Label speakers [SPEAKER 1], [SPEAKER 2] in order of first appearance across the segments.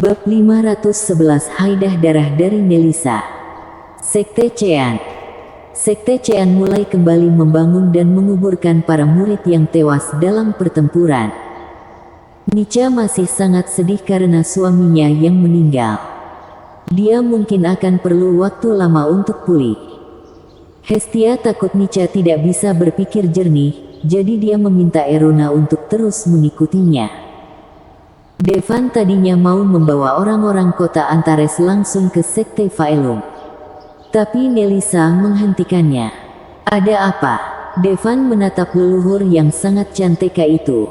[SPEAKER 1] Bab 511 Haidah Darah dari Melissa. Sekte Chean. Sekte Chean mulai kembali membangun dan menguburkan para murid yang tewas dalam pertempuran. Nica masih sangat sedih karena suaminya yang meninggal. Dia mungkin akan perlu waktu lama untuk pulih. Hestia takut Nica tidak bisa berpikir jernih, jadi dia meminta Erona untuk terus mengikutinya. Devan tadinya mau membawa orang-orang kota Antares langsung ke Sekte Faelum. Tapi Nelisa menghentikannya. Ada apa? Devan menatap leluhur yang sangat cantik itu.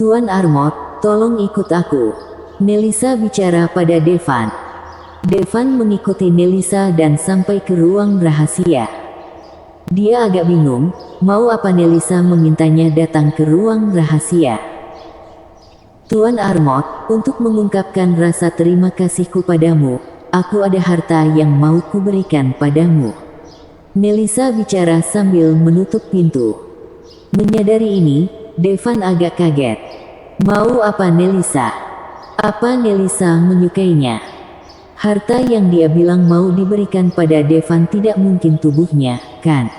[SPEAKER 1] Tuan Armot, tolong ikut aku. Nelisa bicara pada Devan. Devan mengikuti Nelisa dan sampai ke ruang rahasia. Dia agak bingung, mau apa Nelisa memintanya datang ke ruang rahasia. Tuan Armot, untuk mengungkapkan rasa terima kasihku padamu, aku ada harta yang mau kuberikan padamu. Nelisa bicara sambil menutup pintu. Menyadari ini, Devan agak kaget. Mau apa Nelisa? Apa Nelisa menyukainya? Harta yang dia bilang mau diberikan pada Devan tidak mungkin tubuhnya, kan?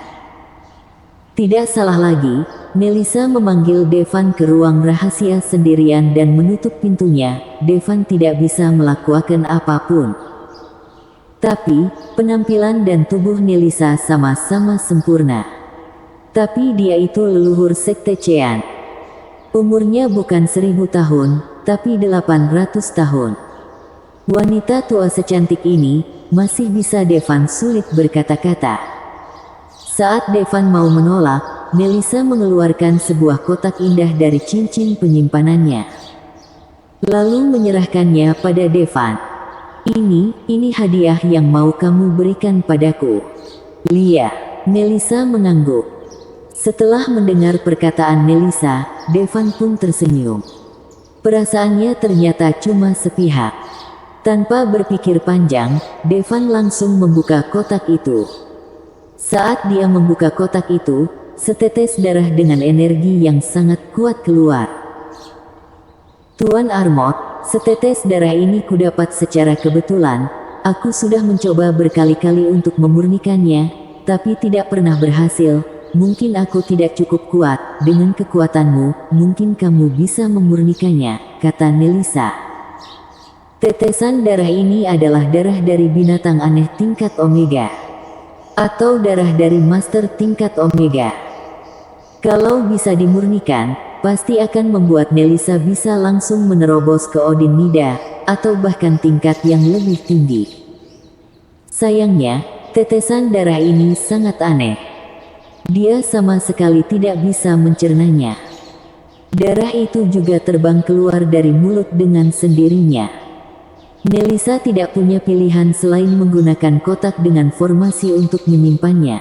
[SPEAKER 1] Tidak salah lagi, Nelisa memanggil Devan ke ruang rahasia sendirian dan menutup pintunya. Devan tidak bisa melakukan apapun. Tapi, penampilan dan tubuh Nelisa sama-sama sempurna. Tapi dia itu leluhur Sekte Chean. Umurnya bukan 1000 tahun, tapi 800 tahun. Wanita tua secantik ini, masih bisa Devan sulit berkata-kata. Saat Devan mau menolak, Nelisa mengeluarkan sebuah kotak indah dari cincin penyimpanannya. Lalu menyerahkannya pada Devan. Ini hadiah yang mau kamu berikan padaku. Lia. Nelisa mengangguk. Setelah mendengar perkataan Nelisa, Devan pun tersenyum. Perasaannya ternyata cuma sepihak. Tanpa berpikir panjang, Devan langsung membuka kotak itu. Saat dia membuka kotak itu, setetes darah dengan energi yang sangat kuat keluar. Tuan Armot, setetes darah ini kudapat secara kebetulan. Aku sudah mencoba berkali-kali untuk memurnikannya, tapi tidak pernah berhasil. Mungkin aku tidak cukup kuat. Dengan kekuatanmu, mungkin kamu bisa memurnikannya, kata Nelisa. Tetesan darah ini adalah darah dari binatang aneh tingkat Omega. Atau darah dari master tingkat Omega. Kalau bisa dimurnikan, pasti akan membuat Nelisa bisa langsung menerobos ke Odin Nida, atau bahkan tingkat yang lebih tinggi. Sayangnya, tetesan darah ini sangat aneh. Dia sama sekali tidak bisa mencernanya. Darah itu juga terbang keluar dari mulut dengan sendirinya. Nelisa tidak punya pilihan selain menggunakan kotak dengan formasi untuk menyimpannya.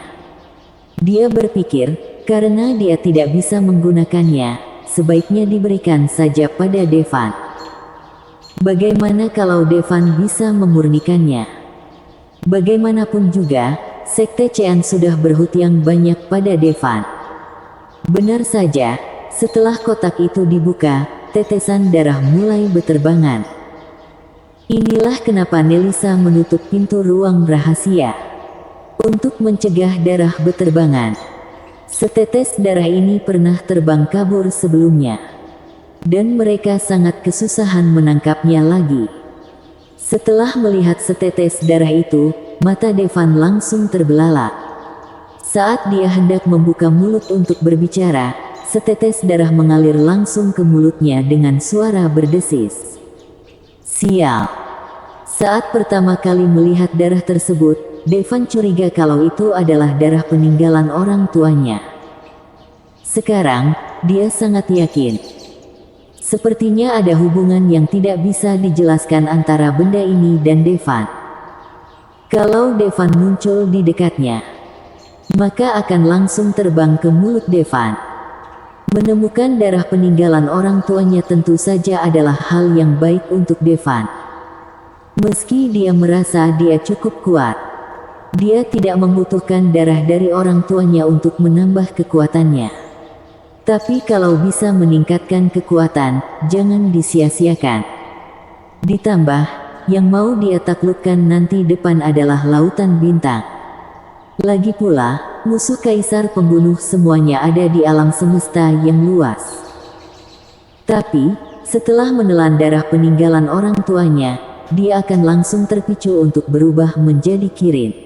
[SPEAKER 1] Dia berpikir, karena dia tidak bisa menggunakannya, sebaiknya diberikan saja pada Devan. Bagaimana kalau Devan bisa memurnikannya? Bagaimanapun juga, Sekte Chean sudah berhutang banyak pada Devan. Benar saja, setelah kotak itu dibuka, tetesan darah mulai berterbangan. Inilah kenapa Nelisa menutup pintu ruang rahasia. Untuk mencegah darah berterbangan. Setetes darah ini pernah terbang kabur sebelumnya. Dan mereka sangat kesusahan menangkapnya lagi. Setelah melihat setetes darah itu, mata Devan langsung terbelalak. Saat dia hendak membuka mulut untuk berbicara, setetes darah mengalir langsung ke mulutnya dengan suara berdesis. Sial. Saat pertama kali melihat darah tersebut, Devan curiga kalau itu adalah darah peninggalan orang tuanya. Sekarang, dia sangat yakin. Sepertinya ada hubungan yang tidak bisa dijelaskan antara benda ini dan Devan. Kalau Devan muncul di dekatnya, maka akan langsung terbang ke mulut Devan. Menemukan darah peninggalan orang tuanya tentu saja adalah hal yang baik untuk Devan. Meski dia merasa dia cukup kuat, dia tidak membutuhkan darah dari orang tuanya untuk menambah kekuatannya. Tapi kalau bisa meningkatkan kekuatan, jangan disia-siakan. Ditambah, yang mau dia taklukkan nanti depan adalah lautan bintang. Lagi pula, musuh kaisar pembunuh semuanya ada di alam semesta yang luas. Tapi, setelah menelan darah peninggalan orang tuanya, dia akan langsung terpicu untuk berubah menjadi Kirin.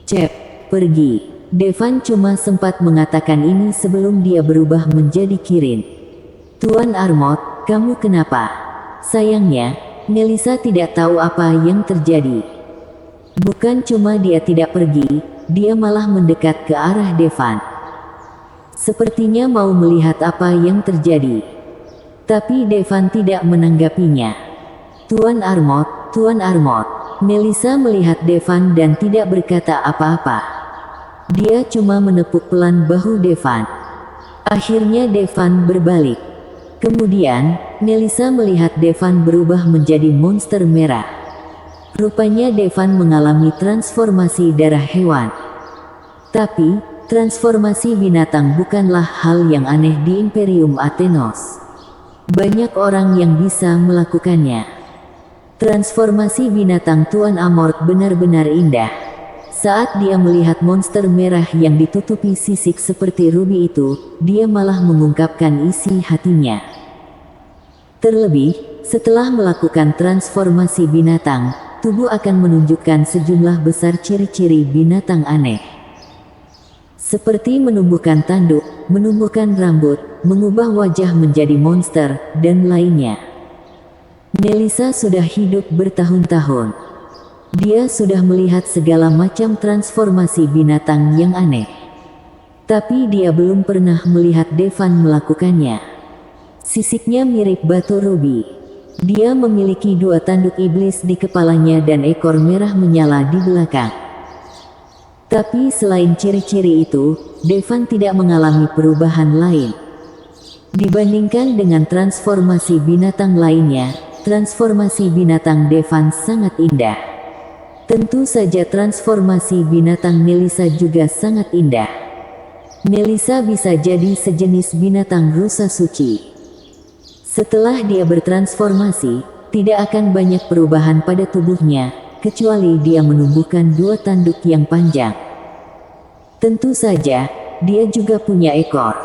[SPEAKER 1] Cep, pergi. Devan cuma sempat mengatakan ini sebelum dia berubah menjadi Kirin. Tuan Armot, kamu kenapa? Sayangnya, Melissa tidak tahu apa yang terjadi. Bukan cuma dia tidak pergi, dia malah mendekat ke arah Devan. Sepertinya mau melihat apa yang terjadi. Tapi Devan tidak menanggapinya. Tuan Armot, Melissa melihat Devan dan tidak berkata apa-apa. Dia cuma menepuk pelan bahu Devan. Akhirnya Devan berbalik. Kemudian, Melissa melihat Devan berubah menjadi monster merah. Rupanya Devan mengalami transformasi darah hewan. Tapi, transformasi binatang bukanlah hal yang aneh di Imperium Athenos. Banyak orang yang bisa melakukannya. Transformasi binatang Tuan Amort benar-benar indah. Saat dia melihat monster merah yang ditutupi sisik seperti rubi itu, dia malah mengungkapkan isi hatinya. Terlebih, setelah melakukan transformasi binatang, tubuh akan menunjukkan sejumlah besar ciri-ciri binatang aneh. Seperti menumbuhkan tanduk, menumbuhkan rambut, mengubah wajah menjadi monster, dan lainnya. Melissa sudah hidup bertahun-tahun. Dia sudah melihat segala macam transformasi binatang yang aneh. Tapi dia belum pernah melihat Devan melakukannya. Sisiknya mirip batu rubi. Dia memiliki 2 tanduk iblis di kepalanya dan ekor merah menyala di belakang. Tapi selain ciri-ciri itu, Devan tidak mengalami perubahan lain. Dibandingkan dengan transformasi binatang lainnya, transformasi binatang Devan sangat indah. Tentu saja transformasi binatang Melissa juga sangat indah. Melissa bisa jadi sejenis binatang rusa suci. Setelah dia bertransformasi, tidak akan banyak perubahan pada tubuhnya, kecuali dia menumbuhkan 2 tanduk yang panjang. Tentu saja, dia juga punya ekor.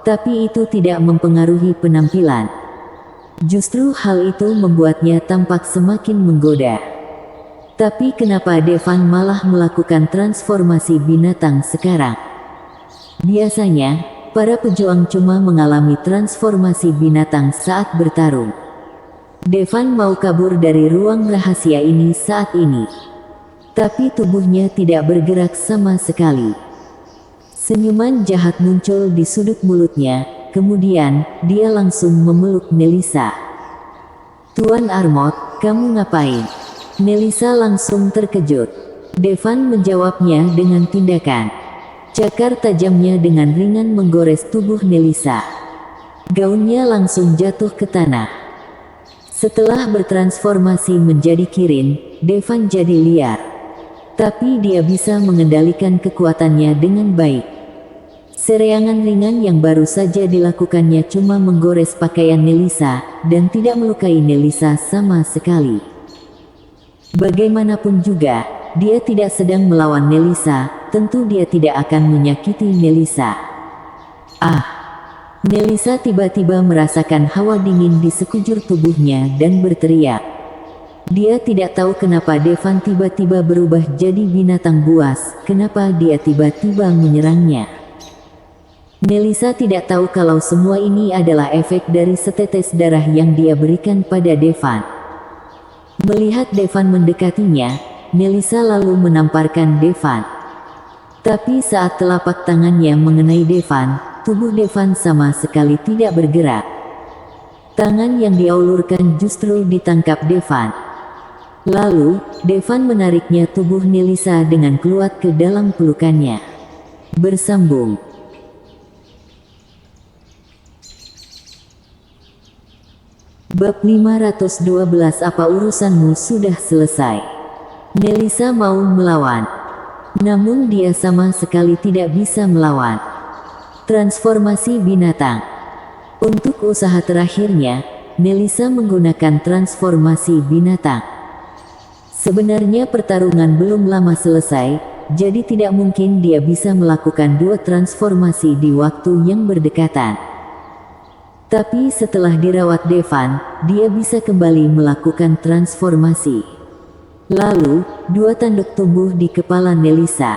[SPEAKER 1] Tapi itu tidak mempengaruhi penampilan. Justru hal itu membuatnya tampak semakin menggoda. Tapi kenapa Devan malah melakukan transformasi binatang sekarang? Biasanya, para pejuang cuma mengalami transformasi binatang saat bertarung. Devan mau kabur dari ruang rahasia ini saat ini. Tapi tubuhnya tidak bergerak sama sekali. Senyuman jahat muncul di sudut mulutnya, kemudian dia langsung memeluk Melissa. Tuan Armot, kamu ngapain? Melissa langsung terkejut. Devan menjawabnya dengan tindakan. Cakar tajamnya dengan ringan menggores tubuh Melissa. Gaunnya langsung jatuh ke tanah. Setelah bertransformasi menjadi Kirin, Devan jadi liar. Tapi dia bisa mengendalikan kekuatannya dengan baik. Serangan ringan yang baru saja dilakukannya cuma menggores pakaian Melissa, dan tidak melukai Melissa sama sekali. Bagaimanapun juga, dia tidak sedang melawan Melissa, tentu dia tidak akan menyakiti Melissa. Melissa tiba-tiba merasakan hawa dingin di sekujur tubuhnya dan berteriak. Dia tidak tahu kenapa Devan tiba-tiba berubah jadi binatang buas, kenapa dia tiba-tiba menyerangnya. Melissa tidak tahu kalau semua ini adalah efek dari setetes darah yang dia berikan pada Devan. Melihat Devan mendekatinya, Melissa lalu menamparkan Devan. Tapi saat telapak tangannya mengenai Devan, tubuh Devan sama sekali tidak bergerak. Tangan yang diulurkan justru ditangkap Devan. Lalu, Devan menariknya tubuh Melissa dengan kuat ke dalam pelukannya. Bersambung. Bab 512. Apa urusanmu sudah selesai? Melissa mau melawan. Namun dia sama sekali tidak bisa melawan. Transformasi binatang. Untuk usaha terakhirnya, Nelisa menggunakan transformasi binatang. Sebenarnya pertarungan belum lama selesai, jadi tidak mungkin dia bisa melakukan dua transformasi di waktu yang berdekatan. Tapi setelah dirawat Devan, dia bisa kembali melakukan transformasi. Lalu, dua tanduk tumbuh di kepala Nelisa.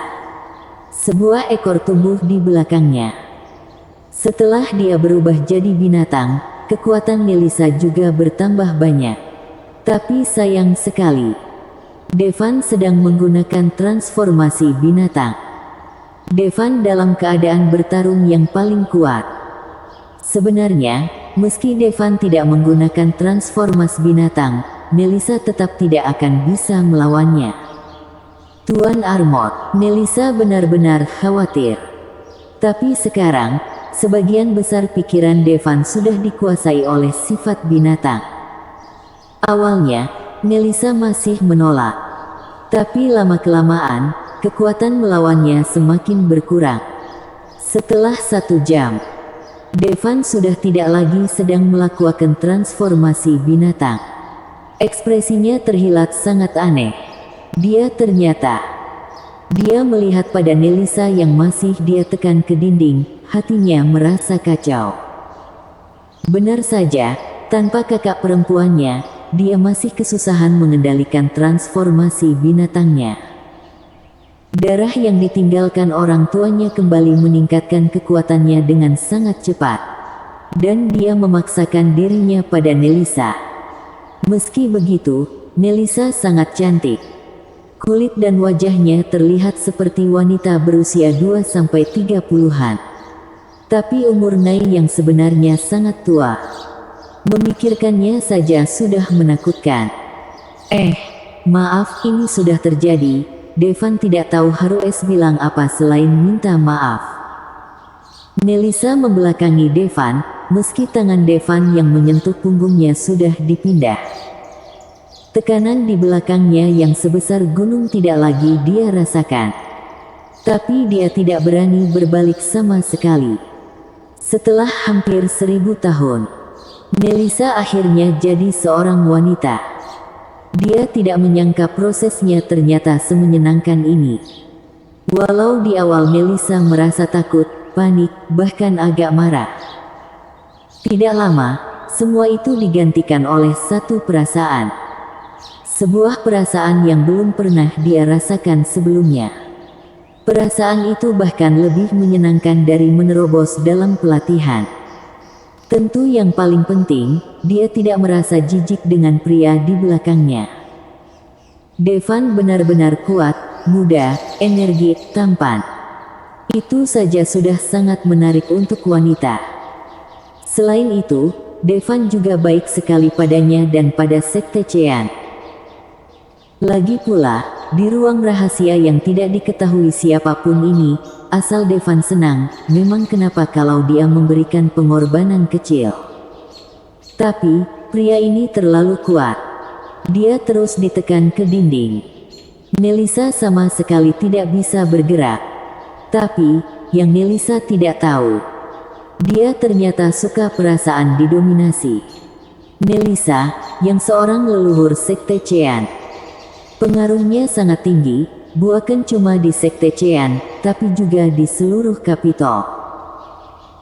[SPEAKER 1] Sebuah ekor tumbuh di belakangnya. Setelah dia berubah jadi binatang, kekuatan Nelisa juga bertambah banyak. Tapi sayang sekali, Devan sedang menggunakan transformasi binatang. Devan dalam keadaan bertarung yang paling kuat. Sebenarnya, meski Devan tidak menggunakan transformasi binatang, Nelisa tetap tidak akan bisa melawannya. Tuan Armor, Nelisa benar-benar khawatir. Tapi sekarang, sebagian besar pikiran Devan sudah dikuasai oleh sifat binatang. Awalnya, Nelisa masih menolak. Tapi lama-kelamaan, kekuatan melawannya semakin berkurang. Setelah 1 jam, Devan sudah tidak lagi sedang melakukan transformasi binatang. Ekspresinya terlihat sangat aneh. Dia melihat pada Nelisa yang masih dia tekan ke dinding, hatinya merasa kacau. Benar saja, tanpa kakak perempuannya, dia masih kesusahan mengendalikan transformasi binatangnya. Darah yang ditinggalkan orang tuanya kembali meningkatkan kekuatannya dengan sangat cepat. Dan dia memaksakan dirinya pada Nelisa. Meski begitu, Nelisa sangat cantik. Kulit dan wajahnya terlihat seperti wanita berusia 2-30-an. Tapi umur Nai yang sebenarnya sangat tua. Memikirkannya saja sudah menakutkan. Maaf, ini sudah terjadi. Devan tidak tahu harus bilang apa selain minta maaf. Nelisa membelakangi Devan, meski tangan Devan yang menyentuh punggungnya sudah dipindah. Tekanan di belakangnya yang sebesar gunung tidak lagi dia rasakan. Tapi dia tidak berani berbalik sama sekali. Setelah hampir 1000 tahun, Nelisa akhirnya jadi seorang wanita. Dia tidak menyangka prosesnya ternyata semenyenangkan ini. Walau di awal Nelisa merasa takut, panik, bahkan agak marah. Tidak lama, semua itu digantikan oleh satu perasaan. Sebuah perasaan yang belum pernah dia rasakan sebelumnya. Perasaan itu bahkan lebih menyenangkan dari menerobos dalam pelatihan. Tentu yang paling penting, dia tidak merasa jijik dengan pria di belakangnya. Devan benar-benar kuat, muda, energi, tampan. Itu saja sudah sangat menarik untuk wanita. Selain itu, Devan juga baik sekali padanya dan pada Sekte Chean. Lagi pula, di ruang rahasia yang tidak diketahui siapapun ini, asal Devan senang, memang kenapa kalau dia memberikan pengorbanan kecil. Tapi, pria ini terlalu kuat. Dia terus ditekan ke dinding. Nelisa sama sekali tidak bisa bergerak. Tapi, yang Nelisa tidak tahu, dia ternyata suka perasaan didominasi. Nelisa, yang seorang leluhur Sekte Chean. Pengaruhnya sangat tinggi, bukan cuma di Sekte Chean, tapi juga di seluruh Kapitol.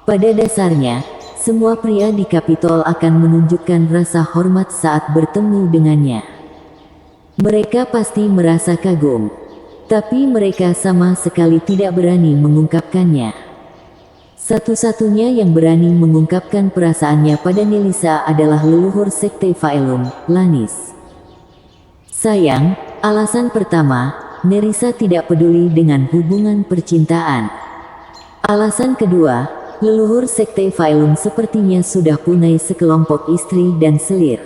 [SPEAKER 1] Pada dasarnya, semua pria di Kapitol akan menunjukkan rasa hormat saat bertemu dengannya. Mereka pasti merasa kagum, tapi mereka sama sekali tidak berani mengungkapkannya. Satu-satunya yang berani mengungkapkan perasaannya pada Nelisa adalah leluhur Sekte Faelum, Lannis. Sayang, alasan pertama, Nelisa tidak peduli dengan hubungan percintaan. Alasan kedua, leluhur Sekte Faelum sepertinya sudah punai sekelompok istri dan selir.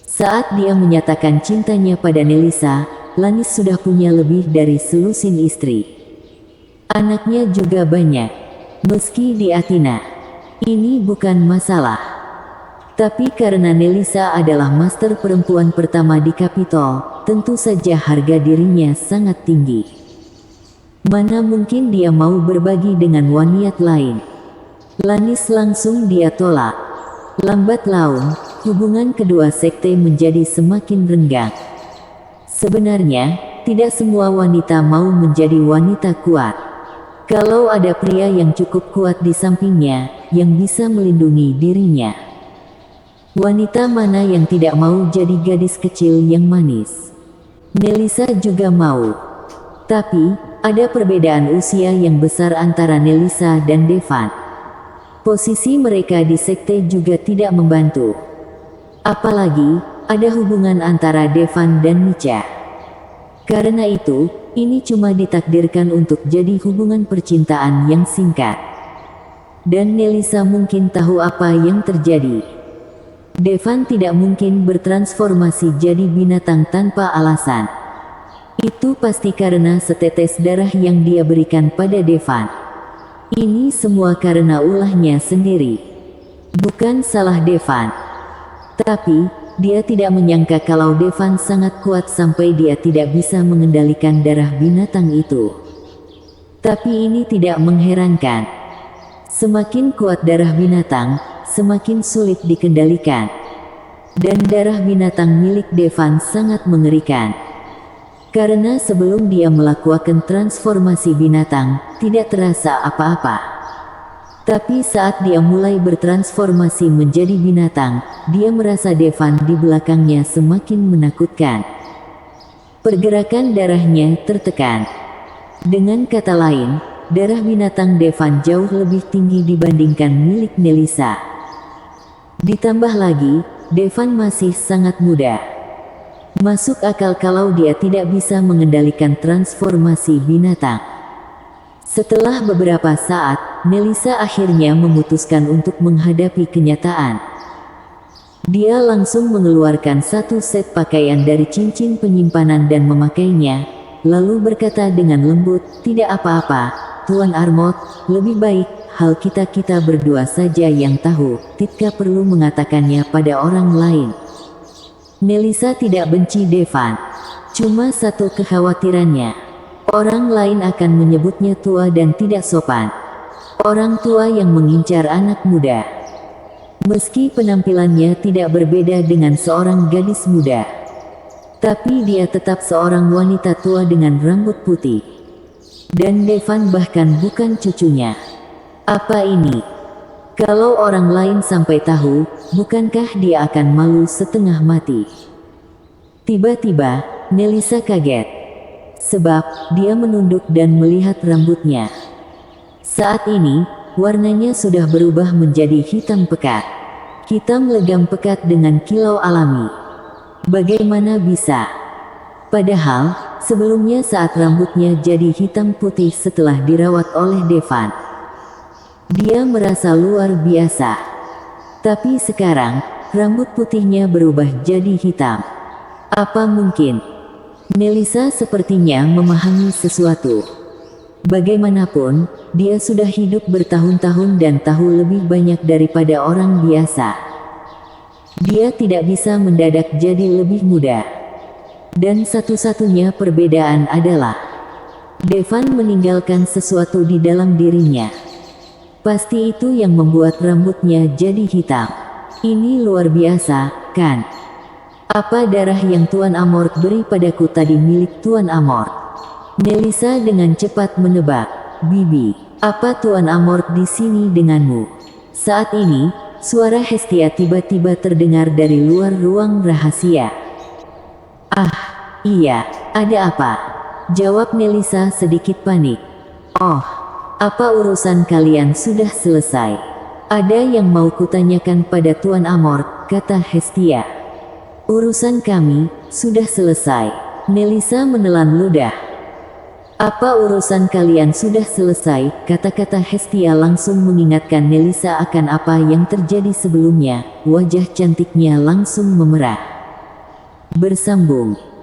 [SPEAKER 1] Saat dia menyatakan cintanya pada Nelisa, Lannis sudah punya lebih dari selusin istri. Anaknya juga banyak. Meski di Athena, ini bukan masalah. Tapi karena Nelisa adalah master perempuan pertama di Kapitol, tentu saja harga dirinya sangat tinggi. Mana mungkin dia mau berbagi dengan wanita lain? Lannis langsung dia tolak. Lambat laun, hubungan kedua sekte menjadi semakin renggang. Sebenarnya, tidak semua wanita mau menjadi wanita kuat. Kalau ada pria yang cukup kuat di sampingnya, yang bisa melindungi dirinya. Wanita mana yang tidak mau jadi gadis kecil yang manis? Nelisa juga mau. Tapi, ada perbedaan usia yang besar antara Nelisa dan Devan. Posisi mereka di sekte juga tidak membantu. Apalagi, ada hubungan antara Devan dan Micha. Karena itu, ini cuma ditakdirkan untuk jadi hubungan percintaan yang singkat. Dan Nelisa mungkin tahu apa yang terjadi. Devan tidak mungkin bertransformasi jadi binatang tanpa alasan. Itu pasti karena setetes darah yang dia berikan pada Devan. Ini semua karena ulahnya sendiri. Bukan salah Devan. Tapi, dia tidak menyangka kalau Devan sangat kuat sampai dia tidak bisa mengendalikan darah binatang itu. Tapi ini tidak mengherankan. Semakin kuat darah binatang, semakin sulit dikendalikan. Dan darah binatang milik Devan sangat mengerikan. Karena sebelum dia melakukan transformasi binatang, tidak terasa apa-apa. Tapi saat dia mulai bertransformasi menjadi binatang, dia merasa Devan di belakangnya semakin menakutkan. Pergerakan darahnya tertekan. Dengan kata lain, darah binatang Devan jauh lebih tinggi dibandingkan milik Nelisa. Ditambah lagi, Devan masih sangat muda. Masuk akal kalau dia tidak bisa mengendalikan transformasi binatang. Setelah beberapa saat, Nelisa akhirnya memutuskan untuk menghadapi kenyataan. Dia langsung mengeluarkan satu set pakaian dari cincin penyimpanan dan memakainya, lalu berkata dengan lembut, "Tidak apa-apa, Tuan Armot, lebih baik hal kita berdua saja yang tahu, tidak perlu mengatakannya pada orang lain." Nelisa tidak benci Devan. Cuma satu kekhawatirannya. Orang lain akan menyebutnya tua dan tidak sopan. Orang tua yang mengincar anak muda. Meski penampilannya tidak berbeda dengan seorang gadis muda. Tapi dia tetap seorang wanita tua dengan rambut putih. Dan Devan bahkan bukan cucunya. Apa ini? Kalau orang lain sampai tahu, bukankah dia akan malu setengah mati? Tiba-tiba, Nelisa kaget. Sebab, dia menunduk dan melihat rambutnya. Saat ini, warnanya sudah berubah menjadi hitam pekat. Hitam legam pekat dengan kilau alami. Bagaimana bisa? Padahal, sebelumnya saat rambutnya jadi hitam putih setelah dirawat oleh Devan, dia merasa luar biasa. Tapi sekarang, rambut putihnya berubah jadi hitam. Apa mungkin? Nelisa sepertinya memahami sesuatu. Bagaimanapun, dia sudah hidup bertahun-tahun dan tahu lebih banyak daripada orang biasa. Dia tidak bisa mendadak jadi lebih muda. Dan satu-satunya perbedaan adalah Devan meninggalkan sesuatu di dalam dirinya. Pasti itu yang membuat rambutnya jadi hitam. Ini luar biasa, kan? Apa darah yang Tuan Amort beri padaku tadi milik Tuan Amort? Nelisa dengan cepat menebak. Bibi, apa Tuan Amort di sini denganmu? Saat ini, suara Hestia tiba-tiba terdengar dari luar ruang rahasia. Ah, iya, ada apa? Jawab Nelisa sedikit panik. Oh, apa urusan kalian sudah selesai? Ada yang mau kutanyakan pada Tuan Amort, kata Hestia. Urusan kami sudah selesai. Nelisa menelan ludah. Apa urusan kalian sudah selesai? Kata-kata Hestia langsung mengingatkan Nelisa akan apa yang terjadi sebelumnya. Wajah cantiknya langsung memerah. Bersambung.